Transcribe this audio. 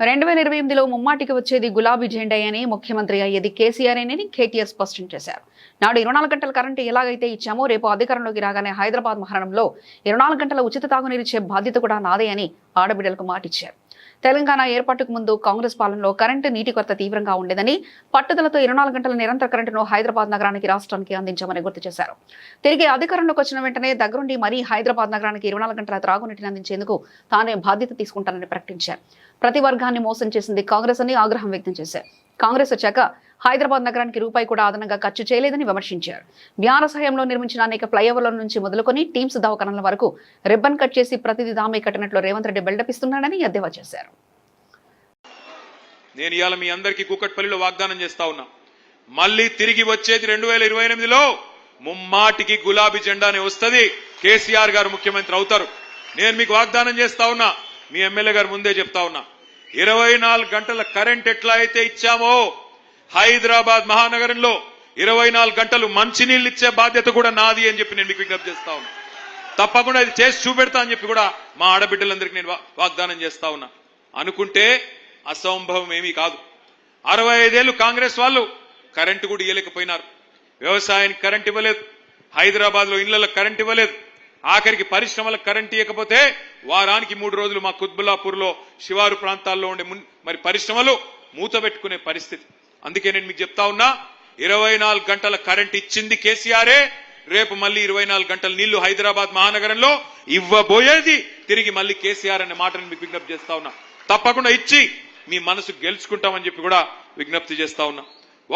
2028లో ముమ్మాటికి వచ్చేది గులాబీ జెండా అని, ముఖ్యమంత్రి అయ్యేది కేసీఆర్ అని కేటీఆర్ స్పష్టం చేశారు. నాడు 24 గంటల కరెంటు ఎలాగైతే ఇచ్చామో రేపు అధికారంలోకి రాగానే హైదరాబాద్ మహానగరంలో 24 గంటల ఉచిత తాగునీరు ఇచ్చే బాధ్యత కూడా నాదే అని ఆడబిడ్డలకు మాటిచ్చారు. తెలంగాణ ఏర్పాటుకు ముందు కాంగ్రెస్ పాలనలో కరెంటు నీటి కొరత తీవ్రంగా ఉండేదని, పట్టుదలతో 24 గంటల నిరంతర కరెంటును హైదరాబాద్ నగరానికి, రాష్ట్రానికి అందించామని గుర్తు చేశారు. తిరిగి అధికారంలోకి వచ్చిన వెంటనే దగ్గరుండి మరీ హైదరాబాద్ నగరానికి 24 గంటల త్రాగునీటిని అందించేందుకు తానే బాధ్యత తీసుకుంటానని ప్రకటించారు. ప్రతి వర్గాన్ని మోసం చేసింది కాంగ్రెస్ అని ఆగ్రహం వ్యక్తం చేశారు. కాంగ్రెస్ వచ్చాక హైదరాబాద్ నగరానికి రూపాయి కూడా అదనంగా ఖర్చు చేయలేదని విమర్శించారు. బీఆర్ఎస్ హయాంలో నిర్మించిన అనేక ఫ్లైఓవర్ల నుంచి మొదలుకొని టీమ్స్ దవాఖానాల వరకు రిబ్బన్ కట్ చేసి ప్రతిదీ దామే కట్టినట్లు రేవంత్ రెడ్డి బిల్డప్ ఇస్తున్నాడని ఎద్దేవా చేశారు. నేను ఇవాళ మీ అందరికీ కూకట్పల్లిలో వాగ్దానం చేస్తా ఉన్నా, మళ్ళీ తిరిగి వచ్చేది 2028లో ముమ్మాటికి గులాబీ జెండానే వస్తుంది. కేసీఆర్ గారు ముఖ్యమంత్రి అవుతారు. నేను మీకు వాగ్దానం చేస్తా ఉన్నా, మీ ఎమ్మెల్యే గారు ముందే చెప్తా ఉన్నా, 24 గంటల కరెంట్ ఎట్లా అయితే ఇచ్చామో హైదరాబాద్ మహానగరంలో 24 గంటలు మంచినీళ్ళు ఇచ్చే బాధ్యత కూడా నాది అని చెప్పి నేను మీకు విజ్ఞప్తి చేస్తా ఉన్నా. తప్పకుండా ఇది చేసి చూపెడతా అని చెప్పి కూడా మా ఆడబిడ్డలందరికీ నేను వాగ్దానం చేస్తా ఉన్నా. అనుకుంటే అసంభవం ఏమీ కాదు. 65 ఏళ్లు కాంగ్రెస్ వాళ్ళు కరెంటు కూడా ఇవ్వలేకపోయినారు. వ్యవసాయానికి కరెంట్ ఇవ్వలేదు, హైదరాబాద్ లో ఇళ్లకు కరెంట్ ఇవ్వలేదు, ఆఖరికి పరిశ్రమలకు కరెంట్ ఇవ్వకపోతే వారానికి 3 రోజులు మా కుత్బుల్లాపూర్ లో శివారు ప్రాంతాల్లో ఉండే మరి పరిశ్రమలు మూతబెట్టుకునే పరిస్థితి. అందుకే నేను మీకు చెప్తా ఉన్నా, 24 గంటల కరెంట్ ఇచ్చింది కేసీఆరే. రేపు మళ్ళీ 24 గంటల నీళ్లు హైదరాబాద్ మహానగరంలో ఇవ్వబోయేది తిరిగి మళ్ళీ కేసీఆర్ అనే మాటను మీకు విజ్ఞప్తి చేస్తా ఉన్నా. తప్పకుండా ఇచ్చి మీ మనసు గెలుచుకుంటామని చెప్పి కూడా విజ్ఞప్తి చేస్తా ఉన్నా.